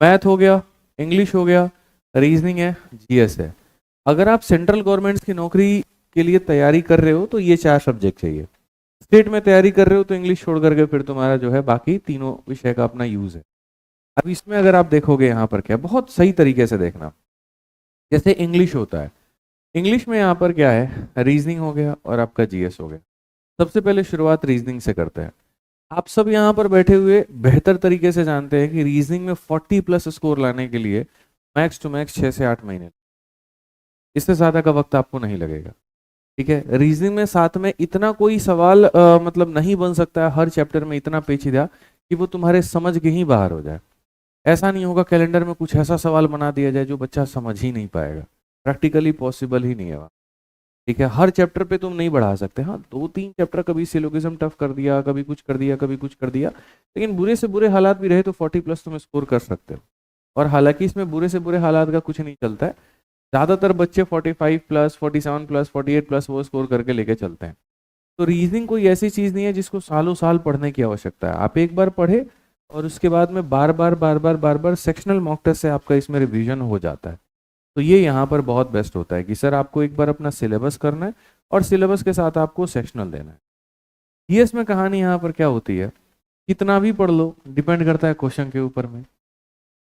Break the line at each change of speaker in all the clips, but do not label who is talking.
Math हो गया, English हो गया, रीजनिंग है, जीएस है। अगर आप सेंट्रल गवर्नमेंट की नौकरी के लिए तैयारी कर रहे हो तो ये 4 सब्जेक्ट चाहिए। स्टेट में तैयारी कर रहे हो तो इंग्लिश छोड़ करके फिर तुम्हारा जो है बाकी तीनों विषय का अपना यूज है। अब इसमें अगर आप देखोगे यहाँ पर क्या, बहुत सही तरीके से देखना। जैसे इंग्लिश होता है, इंग्लिश में यहाँ पर क्या है, रीजनिंग हो गया और आपका जीएस हो गया। सबसे पहले शुरुआत रीजनिंग से करते हैं। आप सब यहाँ पर बैठे हुए बेहतर तरीके से जानते हैं कि रीजनिंग में 40 प्लस स्कोर लाने के लिए मैक्स टू मैक्स 6 से 8 महीने, इससे ज्यादा का वक्त आपको नहीं लगेगा। ठीक है, रीजनिंग में साथ में इतना कोई सवाल मतलब नहीं बन सकता है हर चैप्टर में इतना पेचीदा कि वो तुम्हारे समझ के ही बाहर हो जाए। ऐसा नहीं होगा कैलेंडर में कुछ ऐसा सवाल बना दिया जाए जो बच्चा समझ ही नहीं पाएगा, प्रैक्टिकली पॉसिबल ही नहीं है। ठीक है, हर चैप्टर पे तुम नहीं बढ़ा सकते। हाँ, 2-3 चैप्टर कभी सिलोगिज्म टफ कर दिया, कभी कुछ कर दिया, कभी कुछ कर दिया, लेकिन बुरे से बुरे हालात भी रहे तो 40 प्लस तुम स्कोर कर सकते हो। और हालांकि इसमें बुरे से बुरे हालात का कुछ नहीं चलता है, ज़्यादातर बच्चे 45 प्लस, 47 प्लस, 48 प्लस वो स्कोर करके लेके चलते हैं। तो रीजनिंग कोई ऐसी चीज़ नहीं है जिसको सालों साल पढ़ने की आवश्यकता है। आप एक बार पढ़े और उसके बाद में बार बार सेक्शनल मॉक टेस्ट से आपका इसमें रिवीजन हो जाता है। तो ये यहाँ पर बहुत बेस्ट होता है कि सर आपको एक बार अपना सिलेबस करना है और सिलेबस के साथ आपको सेक्शनल देना है। जीएस में कहानी यहाँ पर क्या होती है, कितना भी पढ़ लो, डिपेंड करता है क्वेश्चन के ऊपर में।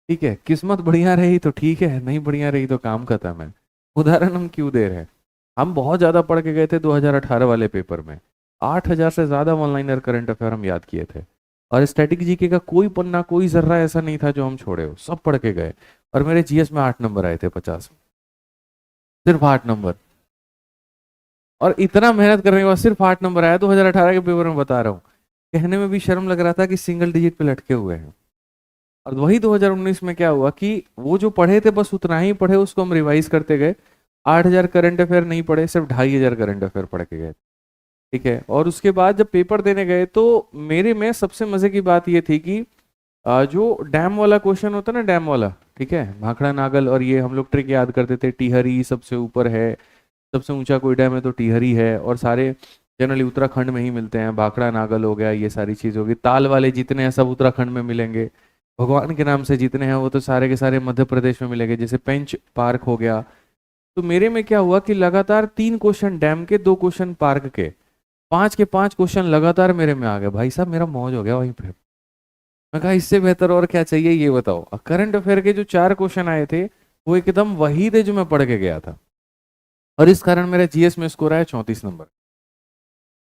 ठीक है, किस्मत बढ़िया रही तो ठीक है, नहीं बढ़िया रही तो काम खत्म है। उदाहरण हम क्यों दे रहे हैं, हम बहुत ज़्यादा पढ़ के गए थे 2018 वाले पेपर में। 8,000 से ज़्यादा ऑनलाइनर करंट अफेयर हम याद किए थे, और स्टैटिक जीके का कोई पन्ना कोई जर्रा ऐसा नहीं था जो हम छोड़े हो, सब पढ़ के गए। और मेरे जीएस में 8 नंबर आए थे 50 में, सिर्फ 8 नंबर। और इतना मेहनत करने के बाद सिर्फ 8 नंबर आया 2018 के पेपर में, बता रहा हूँ। कहने में भी शर्म लग रहा था कि सिंगल डिजिट पे लटके हुए हैं। और वही 2019 में क्या हुआ कि वो जो पढ़े थे बस उतना ही पढ़े, उसको हम रिवाइज करते गए। 8,000 करंट अफेयर नहीं पढ़े, सिर्फ 2,500 करंट अफेयर पढ़ के गए। ठीक है, और उसके बाद जब पेपर देने गए तो मेरे में सबसे मजे की बात ये थी कि जो डैम वाला क्वेश्चन होता है ना, डैम वाला, ठीक है, भाखड़ा नागल, और ये हम लोग ट्रिक याद करते थे, टिहरी सबसे ऊपर है, सबसे ऊंचा कोई डैम है तो टिहरी है, और सारे जनरली उत्तराखंड में ही मिलते हैं। भाखड़ा नागल हो गया, ये सारी चीज होगी। ताल वाले जितने हैं सब उत्तराखंड में मिलेंगे। भगवान के नाम से जितने हैं वो तो सारे के सारे मध्य प्रदेश में मिलेंगे, जैसे पेंच पार्क हो गया। तो मेरे में क्या हुआ कि लगातार 3 क्वेश्चन डैम के, 2 क्वेश्चन पार्क के, 5 के 5 क्वेश्चन लगातार मेरे में आ गए। भाई साहब मेरा मौज हो गया वहीं पे। मैं कहा इससे बेहतर और क्या चाहिए ये बताओ। करंट अफेयर के जो 4 क्वेश्चन आए थे वो एकदम वही थे जो मैं पढ़ के गया था, और इस कारण मेरा जीएस में स्कोर आया 34 नंबर।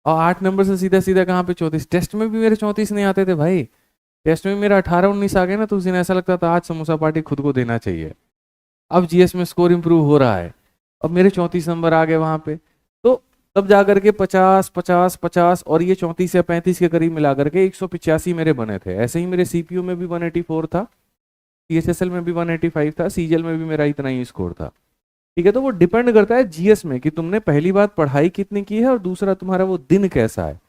और 8 नंबर से सीधा सीधा कहाँ पे 34। टेस्ट में भी मेरे 34 नहीं आते थे भाई, टेस्ट में मेरा 18-19 आ गया ना, तो उस दिन ऐसा लगता था आज समोसा पार्टी खुद को देना चाहिए। अब जीएस में स्कोर इंप्रूव हो रहा है, अब मेरे 34 नंबर आ गए वहां पे। तो तब जा करके 50 50 50 और ये 34 या 35 के करीब मिला करके 185 मेरे बने थे। ऐसे ही मेरे सीपीयू में भी 184 था, सीएचएसएल में भी 185 था, सीजीएल में भी मेरा इतना ही स्कोर था। ठीक है, तो वो डिपेंड करता है जीएस में कि तुमने पहली बात पढ़ाई कितनी की है, और दूसरा तुम्हारा वो दिन कैसा है।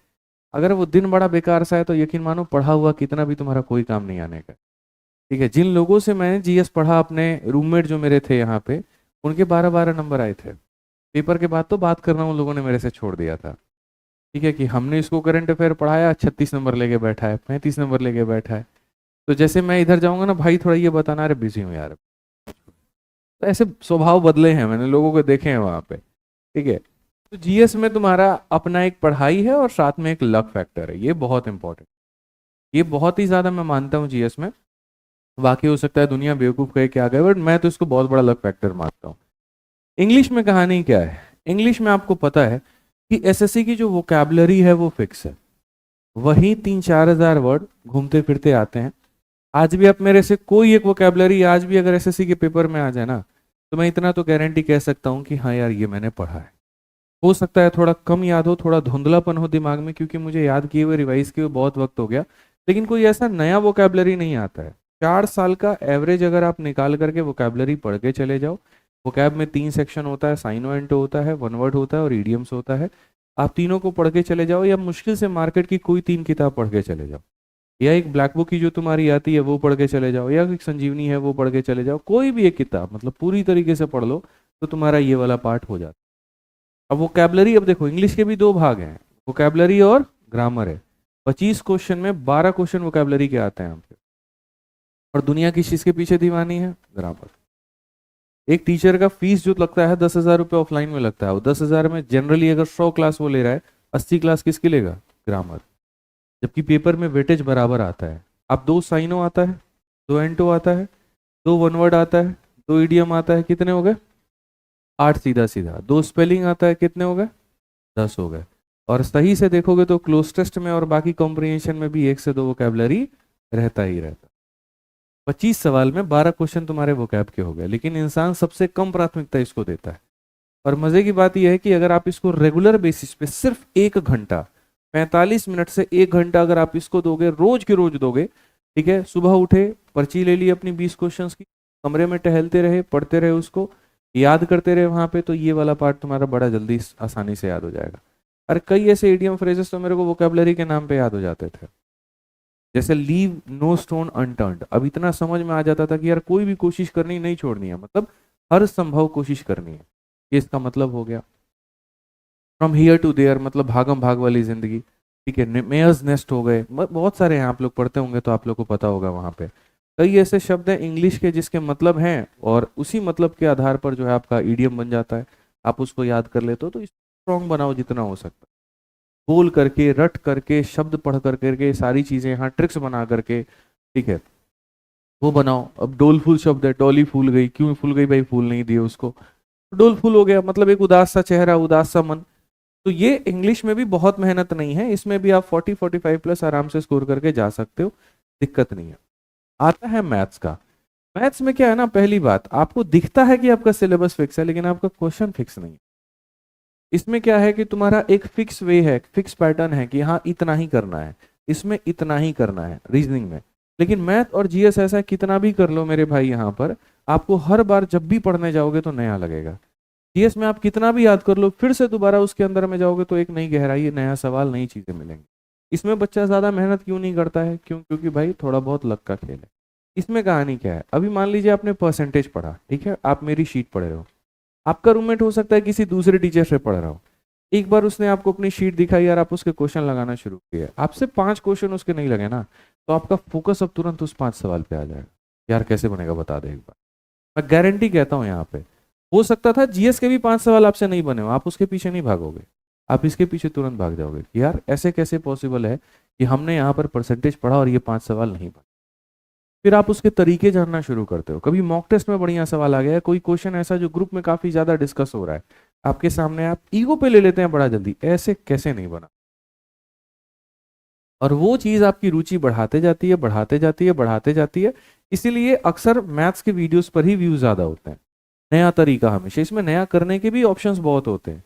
अगर वो दिन बड़ा बेकार सा है तो यकीन मानो पढ़ा हुआ कितना भी तुम्हारा कोई काम नहीं आने का। ठीक है, जिन लोगों से मैंने जीएस पढ़ा, अपने रूममेट जो मेरे थे यहाँ पे, उनके 12-12 नंबर आए थे। पेपर के बाद तो बात करना उन लोगों ने मेरे से छोड़ दिया था। ठीक है, कि हमने इसको करंट अफेयर पढ़ाया, 36 नंबर लेके बैठा है, 35 नंबर लेके बैठा है। तो जैसे मैं इधर जाऊंगा ना, भाई थोड़ा ये बताना, अरे बिजी हूँ यार। तो ऐसे स्वभाव बदले हैं, मैंने लोगों को देखे हैं वहां पे। ठीक है, तो जीएस में तुम्हारा अपना एक पढ़ाई है और साथ में एक लक फैक्टर है, ये बहुत इंपॉर्टेंट, ये बहुत ही ज्यादा मैं मानता हूँ जीएस में। बाकी हो सकता है दुनिया बेवकूफ कहे क्या गए, बट मैं तो इसको बहुत बड़ा लक फैक्टर मानता हूँ। इंग्लिश में कहानी क्या है, इंग्लिश में आपको पता है कि एसएससी की जो वोकैबलरी है वो फिक्स है, वही 3-4 हजार वर्ड घूमते फिरते आते हैं। आज भी आप मेरे से कोई एक वोकैबलरी आज भी अगर एसएससी के पेपर में आ जाए ना, तो मैं इतना तो गारंटी कह सकता हूँ कि हाँ यार ये मैंने पढ़ा है। हो सकता है थोड़ा कम याद हो, थोड़ा धुंधलापन हो दिमाग में, क्योंकि मुझे याद किए हुए रिवाइज किए हुए बहुत वक्त हो गया, लेकिन कोई ऐसा नया वोकैबलरी नहीं आता है। 4 साल का एवरेज अगर आप निकाल करके वोकैबलरी पढ़ के चले जाओ, वोकैब में 3 सेक्शन होता है, साइन एंटो होता है, वन वर्ड होता है और इडियम्स होता है। आप तीनों को पढ़ के चले जाओ, या मुश्किल से मार्केट की कोई 3 किताब पढ़ के चले जाओ, या एक ब्लैक बुक की जो तुम्हारी आती है वो पढ़ के चले जाओ, या एक संजीवनी है वो पढ़ के चले जाओ, कोई भी एक किताब मतलब पूरी तरीके से पढ़ लो, तो तुम्हारा ये वाला पार्ट हो जाता है। अब वोकैबलरी, अब देखो इंग्लिश के भी 2 भाग हैं, वोकैबलरी और ग्रामर है। 25 क्वेश्चन में 12 क्वेश्चन वोकैबलरी के आते हैं यहाँ पे, और दुनिया किस चीज के पीछे दीवानी है? ग्रामर। एक टीचर का फीस जो लगता है 10,000 रुपये ऑफलाइन में लगता है, वो 10,000 में जनरली अगर 100 क्लास वो ले रहा है, 80 क्लास किसकी लेगा? ग्रामर। जबकि पेपर में वेटेज बराबर आता है। आप 2 साइनो आता है, 2 एंटो आता है, 2 वन वर्ड आता है, 2 इडियम आता है, कितने हो गए? 8 सीधा सीधा। 2 स्पेलिंग आता है, कितने हो गए? 10 हो गए। और सही से देखोगे तो क्लोज टेस्ट में और बाकी कॉम्प्रिहेंशन में भी 1 से 2 वोकैबुलरी रहता ही रहता। 25 सवाल में 12 क्वेश्चन तुम्हारे वोकैब के हो गए, लेकिन इंसान सबसे कम प्राथमिकता इसको देता है। और मजे की बात यह है कि अगर आप इसको रेगुलर बेसिस पे सिर्फ 1 घंटा, 45 मिनट से 1 घंटा अगर आप इसको दोगे, रोज के रोज दोगे, ठीक है, सुबह उठे, पर्ची ले ली अपनी 20 क्वेश्चंस की, कमरे में टहलते रहे, पढ़ते रहे, उसको याद करते रहे वहां पे, तो ये वाला पार्ट तुम्हारा बड़ा जल्दी आसानी से याद हो जाएगा। और कई ऐसे इडियम फ्रेजेस तो मेरे को वोकैबुलरी के नाम पे याद हो जाते थे, जैसे लीव नो स्टोन अनटर्न्ड। अब इतना समझ में आ जाता था कि यार कोई भी कोशिश करनी नहीं छोड़नी है, मतलब हर संभव कोशिश करनी है, ये इसका मतलब हो गया। फ्रॉम हियर टू देयर मतलब भागम भाग वाली जिंदगी, ठीक है। मेयर्स नेस्ट हो गए, बहुत सारे हैं, आप लोग पढ़ते होंगे तो आप लोग को पता होगा। वहां पे कई ऐसे शब्द हैं इंग्लिश के जिसके मतलब हैं, और उसी मतलब के आधार पर जो है आपका ईडियम बन जाता है। आप उसको याद कर लेते हो तो स्ट्रॉन्ग बनाओ जितना हो सकता है, बोल करके, रट करके, शब्द पढ़ कर करके, सारी चीजें यहाँ ट्रिक्स बना करके, ठीक है, वो बनाओ। अब डोलफुल शब्द है, डॉली फूल गई, क्यों फूल गई भाई? फूल नहीं दिए उसको, डोलफुल हो गया, मतलब एक उदास सा चेहरा, उदास सा मन। तो ये इंग्लिश में भी बहुत मेहनत नहीं है, इसमें भी आप 40-45 प्लस आराम से स्कोर करके जा सकते हो, दिक्कत नहीं है। आता है मैथ्स का। मैथ्स में क्या है ना, पहली बात, आपको दिखता है कि आपका सिलेबस फिक्स है, लेकिन आपका क्वेश्चन फिक्स नहीं है। इसमें क्या है कि तुम्हारा एक फिक्स वे है, फिक्स पैटर्न है कि हाँ इतना ही करना है, इसमें इतना ही करना है रीजनिंग में। लेकिन मैथ और जीएस ऐसा है, कितना भी कर लो मेरे भाई, यहाँ पर आपको हर बार जब भी पढ़ने जाओगे तो नया लगेगा। जीएस में आप कितना भी याद कर लो, फिर से दोबारा उसके अंदर में जाओगे तो एक नई गहराई, नया सवाल, नई चीजें मिलेंगी। इसमें बच्चा ज्यादा मेहनत क्यों नहीं करता है? क्योंकि भाई थोड़ा बहुत लक का खेल है। इसमें कहानी क्या है, अभी मान लीजिए आपने परसेंटेज पढ़ा, ठीक है, आप मेरी शीट पढ़ रहे हो, आपका रूममेट हो सकता है किसी दूसरे टीचर से पढ़ रहा हो, एक बार उसने आपको अपनी शीट दिखाई और आप उसके क्वेश्चन लगाना शुरू किए, आपसे 5 क्वेश्चन उसके नहीं लगे ना, तो आपका फोकस अब तुरंत उस 5 सवाल पे आ जाएगा। यार कैसे बनेगा बता दे एक बार, मैं गारंटी कहता हूँ। यहाँ पे हो सकता था जीएस के भी 5 सवाल आपसे नहीं बने हो, आप उसके पीछे नहीं भागोगे, आप इसके पीछे तुरंत भाग जाओगे कि यार ऐसे कैसे पॉसिबल है कि हमने यहाँ पर परसेंटेज पढ़ा और ये 5 सवाल नहीं बने। फिर आप उसके तरीके जानना शुरू करते हो। कभी मॉक टेस्ट में बढ़िया सवाल आ गया है, कोई क्वेश्चन ऐसा जो ग्रुप में काफी ज्यादा डिस्कस हो रहा है आपके सामने, आप ईगो पे ले लेते हैं बड़ा जल्दी, ऐसे कैसे नहीं बना। और वो चीज आपकी रुचि बढ़ाते जाती है, बढ़ाते जाती है, बढ़ाते जाती है। इसीलिए अक्सर मैथ्स के वीडियोस पर ही व्यूज ज्यादा होते हैं। नया तरीका हमेशा, इसमें नया करने के भी ऑप्शंस बहुत होते हैं।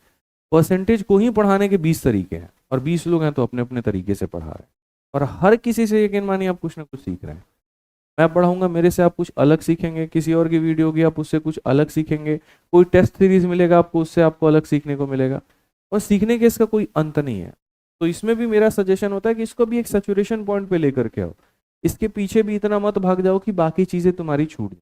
परसेंटेज को ही पढ़ाने के 20 तरीके हैं, और 20 लोग हैं तो अपने अपने तरीके से पढ़ा रहे हैं, और हर किसी से यकीन मानिए आप कुछ ना कुछ सीख रहे हैं। मैं पढ़ाऊंगा, मेरे से आप कुछ अलग सीखेंगे, किसी और की वीडियो होगी आप उससे कुछ अलग सीखेंगे, कोई टेस्ट सीरीज मिलेगा आपको, उससे आपको अलग सीखने को मिलेगा, और सीखने के इसका कोई अंत नहीं है। तो इसमें भी मेरा सजेशन होता है कि इसको भी एक सैचुरेशन पॉइंट पे लेकर के आओ, इसके पीछे भी इतना मत भाग जाओ कि बाकी चीजें तुम्हारी छूट जाए।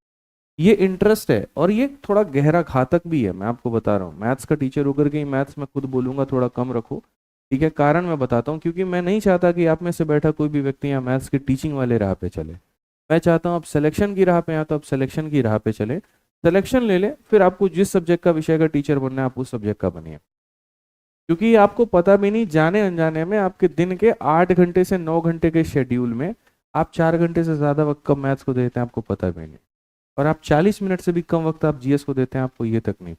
ये इंटरेस्ट है, और ये थोड़ा गहरा घातक भी है, मैं आपको बता रहा हूँ। मैथ्स का टीचर होकर के मैथ्स में खुद बोलूंगा थोड़ा कम रखो, ठीक है, कारण मैं बताता हूँ, क्योंकि मैं नहीं चाहता कि आप में से बैठा कोई भी व्यक्ति यहाँ मैथ्स की टीचिंग वाले राह पे चले। मैं चाहता हूँ आप सिलेक्शन की राह पे आए तो आप सिलेक्शन की राह पे चले, सिलेक्शन ले ले, फिर आपको जिस सब्जेक्ट का विषय का टीचर बनना है आप उस सब्जेक्ट का बनिए। क्योंकि आपको पता भी नहीं, जाने अनजाने में आपके दिन के 8 घंटे से 9 घंटे के शेड्यूल में आप 4 घंटे से ज्यादा वक्त कब मैथ्स को देते हैं आपको पता भी नहीं, और आप 40 मिनट से भी कम वक्त आप जीएस को देते हैं, आपको ये तक नहीं।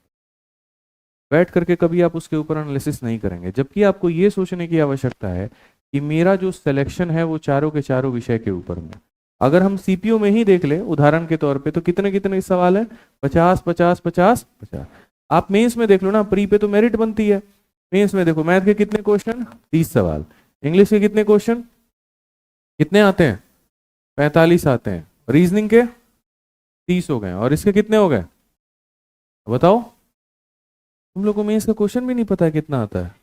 बैठ करके कभी आप उसके ऊपर एनालिसिस नहीं करेंगे, जबकि आपको ये सोचने की आवश्यकता है कि मेरा जो सिलेक्शन है वो चारों के चारों विषय के ऊपर में। अगर हम सीपीयू में ही देख ले उदाहरण के तौर पे, तो कितने कितने सवाल है? 50 50 50 50। आप मेंस में देख लो ना, प्री पे तो मेरिट बनती है, मेंस में देखो मैथ के कितने क्वेश्चन? 30 सवाल। इंग्लिश के कितने क्वेश्चन? कितने आते हैं? 45 आते हैं। रीजनिंग के 30 हो गए, और इसके कितने हो गए बताओ? तुम लोगों को मेंस का क्वेश्चन भी नहीं पता है कितना आता है,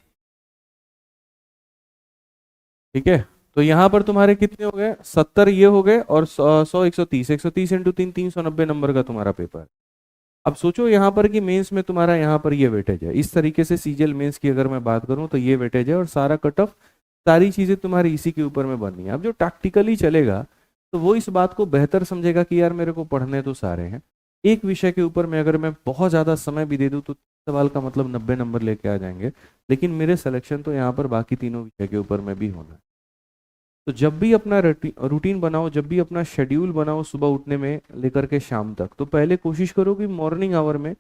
ठीक है। तो यहाँ पर तुम्हारे कितने हो गए? 70 ये हो गए, और 100 130, 130 इंटू 3 390 नंबर का तुम्हारा पेपर। अब सोचो यहाँ पर कि मेंस में तुम्हारा यहाँ पर ये वेटेज है, इस तरीके से सीजीएल मेंस की अगर मैं बात करूँ तो ये वेटेज है, और सारा कट ऑफ, सारी चीजें तुम्हारी इसी के ऊपर में बननी है। अब जो टैक्टिकली चलेगा तो वो इस बात को बेहतर समझेगा कि यार मेरे को पढ़ने तो सारे हैं, एक विषय के ऊपर में अगर मैं बहुत ज़्यादा समय भी दे दूँ तो सवाल का मतलब 90 नंबर लेके आ जाएंगे, लेकिन मेरे सिलेक्शन तो यहाँ पर बाकी तीनों विषय के ऊपर में भी होना है। तो जब भी अपना रूटीन बनाओ, जब भी अपना शेड्यूल बनाओ सुबह उठने में लेकर के शाम तक, तो पहले कोशिश करो कि मॉर्निंग आवर में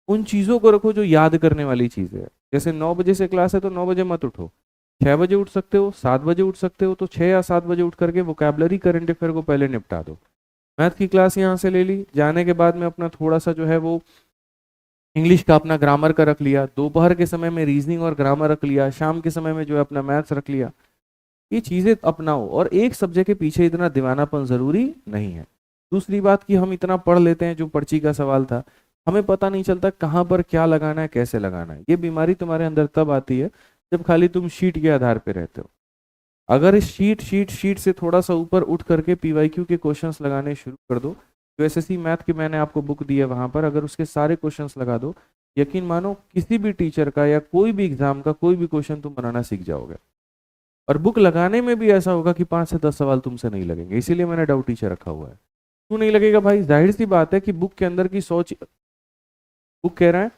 उन चीज़ों को रखो जो याद करने वाली चीज़ है। जैसे 9 बजे से क्लास है तो 9 बजे मत उठो, 6 बजे उठ सकते हो, 7 बजे उठ सकते हो, तो 6 या 7 बजे उठ करके वोकैबलरी करंट अफेयर को पहले निपटा दो। मैथ की क्लास यहाँ से ले ली, जाने के बाद में अपना थोड़ा सा जो है वो इंग्लिश का अपना ग्रामर का रख लिया, दोपहर के समय में रीजनिंग और ग्रामर रख लिया, शाम के समय में जो है अपना मैथ्स रख लिया। ये चीज़ें अपनाओ, और एक सब्जेक्ट के पीछे इतना दीवानापन ज़रूरी नहीं है। दूसरी बात कि हम इतना पढ़ लेते हैं, जो पर्ची का सवाल था, हमें पता नहीं चलता कहाँ पर क्या लगाना है, कैसे लगाना है। ये बीमारी तुम्हारे अंदर तब आती है जब खाली तुम शीट के आधार पर रहते हो। अगर इस शीट से थोड़ा सा ऊपर उठ करके पीवाईक्यू के क्वेश्चंस लगाने शुरू कर दो, जो एसएससी मैथ की मैंने आपको बुक दी है वहां पर अगर उसके सारे क्वेश्चंस लगा दो, यकीन मानो किसी भी टीचर का या कोई भी एग्जाम का कोई भी क्वेश्चन तुम बनाना सीख जाओगे। और बुक लगाने में भी ऐसा होगा कि 5 से 10 सवाल तुमसे नहीं लगेंगे, इसीलिए मैंने डाउट टीचर रखा हुआ है। क्यों नहीं लगेगा भाई? जाहिर सी बात है कि बुक के अंदर की 100 बुक कह रहा है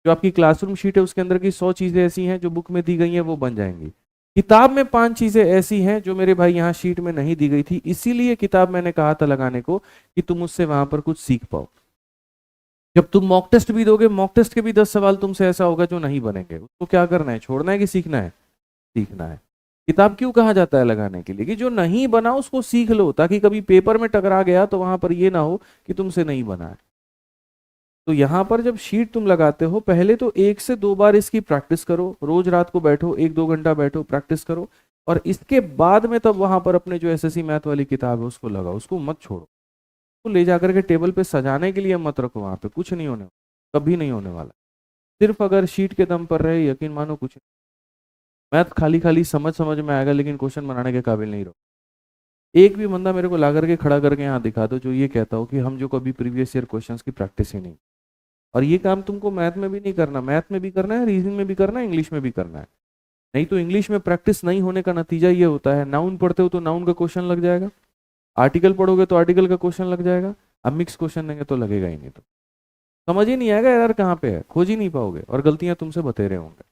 जो आपकी क्लासरूम शीट है उसके अंदर की 100 चीजें ऐसी हैं जो बुक में दी गई हैं वो बन जाएंगी। किताब में 5 चीजें ऐसी हैं जो मेरे भाई यहाँ शीट में नहीं दी गई थी, इसीलिए किताब मैंने कहा था लगाने को कि तुम उससे वहां पर कुछ सीख पाओ। जब तुम मॉक टेस्ट भी दोगे, मॉक टेस्ट के भी 10 सवाल तुमसे ऐसा होगा जो नहीं बनेंगे, उसको क्या करना है? छोड़ना है कि सीखना है? सीखना है। किताब क्यों कहा जाता है लगाने के लिए? कि जो नहीं बना उसको सीख लो, ताकि कभी पेपर में टकरा गया तो वहां पर ये ना हो कि तुमसे नहीं बना है। तो यहाँ पर जब शीट तुम लगाते हो, पहले तो 1 से 2 बार इसकी प्रैक्टिस करो, रोज रात को बैठो, 1-2 घंटा बैठो, प्रैक्टिस करो, और इसके बाद में तब वहां पर अपने जो एसएससी मैथ वाली किताब है उसको लगाओ, उसको मत छोड़ो। तो ले जाकर के टेबल पे सजाने के लिए मत रखो, वहां पे कुछ नहीं होने, कभी नहीं होने वाला। सिर्फ अगर शीट के दम पर रहे, यकीन मानो कुछ मैथ खाली खाली समझ समझ में आएगा, लेकिन क्वेश्चन बनाने के काबिल नहीं रहो। एक भी बंदा मेरे को ला करके खड़ा करके यहाँ दिखा दो जो ये कहता हो कि हम जो कभी प्रीवियस ईयर क्वेश्चंस की प्रैक्टिस ही नहीं। और ये काम तुमको मैथ में भी नहीं करना, मैथ में भी करना है, रीजनिंग में भी करना है, इंग्लिश में भी करना है। नहीं तो इंग्लिश में प्रैक्टिस नहीं होने का नतीजा ये होता है, नाउन पढ़ते हो तो नाउन का क्वेश्चन लग जाएगा, आर्टिकल पढ़ोगे तो आर्टिकल का क्वेश्चन लग जाएगा, अब मिक्स क्वेश्चन देंगे तो लगेगा ही नहीं। तो समझ ही नहीं आएगा यार कहाँ पे है, खोज ही नहीं पाओगे, और गलतियां तुमसे बतेरे होंगे।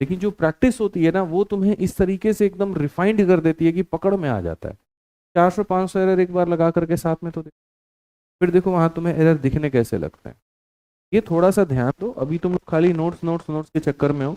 लेकिन जो प्रैक्टिस होती है ना, वो तुम्हें इस तरीके से एकदम रिफाइंड कर देती है कि पकड़ में आ जाता है। 400-500 एरर एक बार लगा करके साथ में तो फिर देखो वहां तुम्हें एरर दिखने कैसे लगते हैं। ये थोड़ा सा ध्यान दो। अभी तुम खाली नोट्स नोट्स नोट्स के चक्कर में हो,